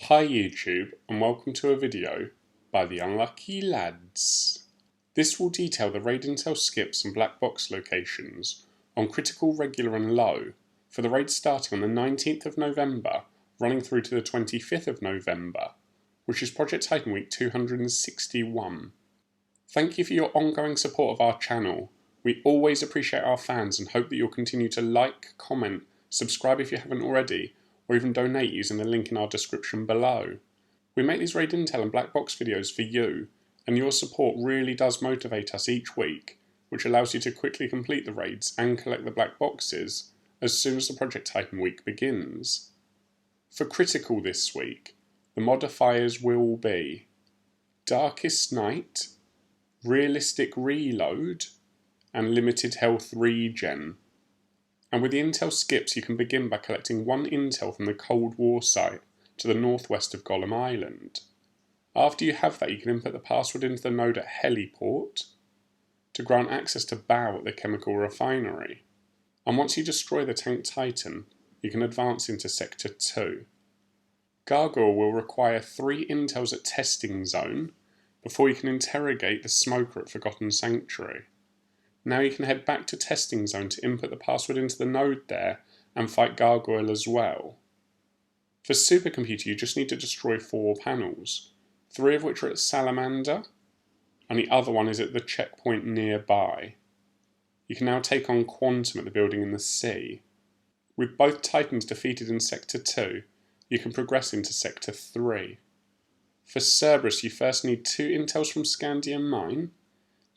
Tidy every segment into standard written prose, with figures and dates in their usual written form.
Hi YouTube and welcome to a video by the Unlucky Lads. This will detail the raid intel skips and black box locations on critical, regular and low for the raid starting on the 19th of November running through to the 25th of November, which is Project Titan Week 261. Thank you for your ongoing support of our channel. We always appreciate our fans and hope that you'll continue to like, comment, subscribe if you haven't already, or even donate using the link in our description below. We make these raid intel and black box videos for you, and your support really does motivate us each week, which allows you to quickly complete the raids and collect the black boxes as soon as the Project Titan week begins. For critical this week, the modifiers will be Darkest Night, Realistic Reload, and Limited Health Regen. And with the intel skips, you can begin by collecting one intel from the Cold War site to the northwest of Golem Island. After you have that, you can input the password into the node at Heliport to grant access to Baal at the chemical refinery. And once you destroy the tank Titan, you can advance into Sector 2. Gargoyle will require 3 intels at Testing Zone before you can interrogate the smoker at Forgotten Sanctuary. Now you can head back to Testing Zone to input the password into the node there and fight Gargoyle as well. For Supercomputer you just need to destroy 4 panels, 3 of which are at Salamander, and the other one is at the checkpoint nearby. You can now take on Quantum at the building in the sea. With both Titans defeated in Sector 2, you can progress into Sector 3. For Cerberus you first need 2 intels from Scandium Mine.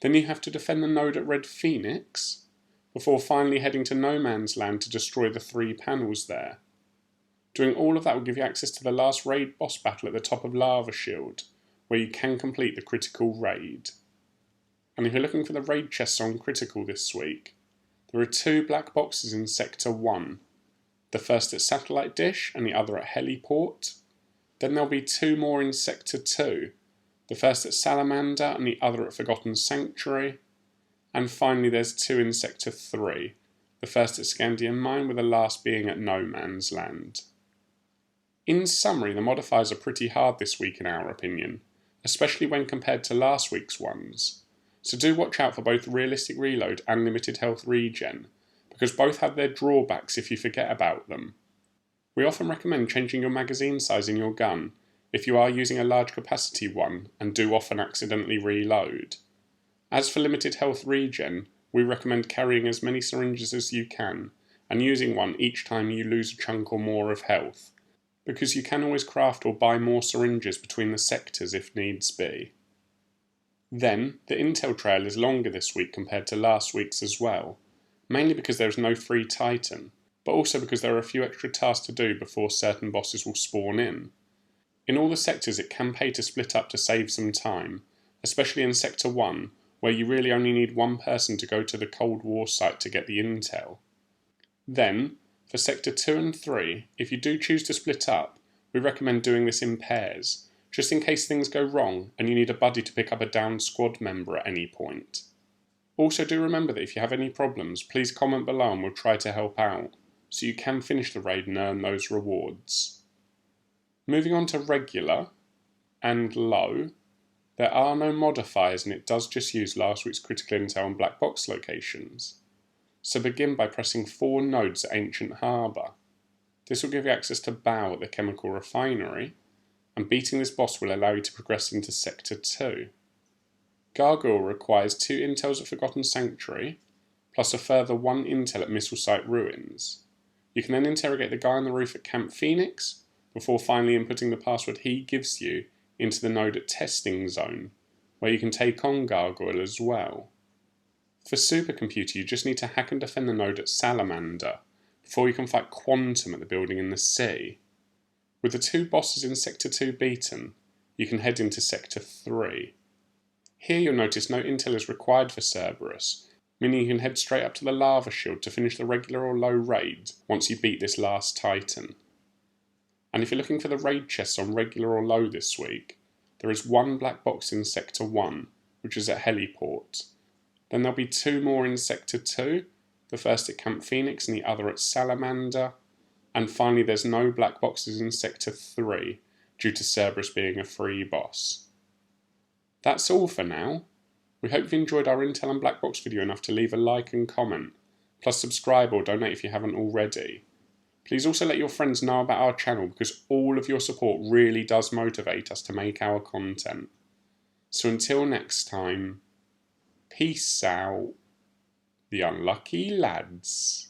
Then you have to defend the node at Red Phoenix, before finally heading to No Man's Land to destroy the 3 panels there. Doing all of that will give you access to the last raid boss battle at the top of Lava Shield, where you can complete the critical raid. And if you're looking for the raid chests on critical this week, there are 2 black boxes in Sector 1, the first at Satellite Dish and the other at Heliport. Then there'll be 2 more in Sector 2, the first at Salamander and the other at Forgotten Sanctuary. And finally there's 2 in Sector 3, the first at Scandium Mine with the last being at No Man's Land. In summary, the modifiers are pretty hard this week in our opinion, especially when compared to last week's ones. So do watch out for both Realistic Reload and Limited Health Regen, because both have their drawbacks if you forget about them. We often recommend changing your magazine size in your gun if you are using a large capacity one and do often accidentally reload. As for Limited Health Regen, we recommend carrying as many syringes as you can and using one each time you lose a chunk or more of health, because you can always craft or buy more syringes between the sectors if needs be. Then, the intel trail is longer this week compared to last week's as well, mainly because there is no free Titan, but also because there are a few extra tasks to do before certain bosses will spawn in. In all the sectors it can pay to split up to save some time, especially in Sector 1, where you really only need one person to go to the Cold War site to get the intel. Then, for Sector 2 and 3, if you do choose to split up, we recommend doing this in pairs, just in case things go wrong and you need a buddy to pick up a downed squad member at any point. Also do remember that if you have any problems, please comment below and we'll try to help out, so you can finish the raid and earn those rewards. Moving on to regular and low, there are no modifiers and it does just use last week's critical intel and black box locations. So begin by pressing 4 nodes at Ancient Harbour. This will give you access to Baal at the chemical refinery, and beating this boss will allow you to progress into Sector 2. Gargoyle requires 2 intels at Forgotten Sanctuary, plus a further 1 intel at Missile Site Ruins. You can then interrogate the guy on the roof at Camp Phoenix, before finally inputting the password he gives you into the node at Testing Zone, where you can take on Gargoyle as well. For Supercomputer you just need to hack and defend the node at Salamander, before you can fight Quantum at the building in the sea. With the 2 bosses in Sector 2 beaten, you can head into Sector 3. Here you'll notice no intel is required for Cerberus, meaning you can head straight up to the Lava Shield to finish the regular or low raid once you beat this last Titan. And if you're looking for the raid chests on regular or low this week, there is 1 black box in Sector 1, which is at Heliport. Then there'll be 2 more in Sector 2, the first at Camp Phoenix and the other at Salamander. And finally there's no black boxes in Sector 3, due to Cerberus being a free boss. That's all for now. We hope you've enjoyed our Intel and Black Box video enough to leave a like and comment, plus subscribe or donate if you haven't already. Please also let your friends know about our channel because all of your support really does motivate us to make our content. So until next time, peace out, the unlucky lads.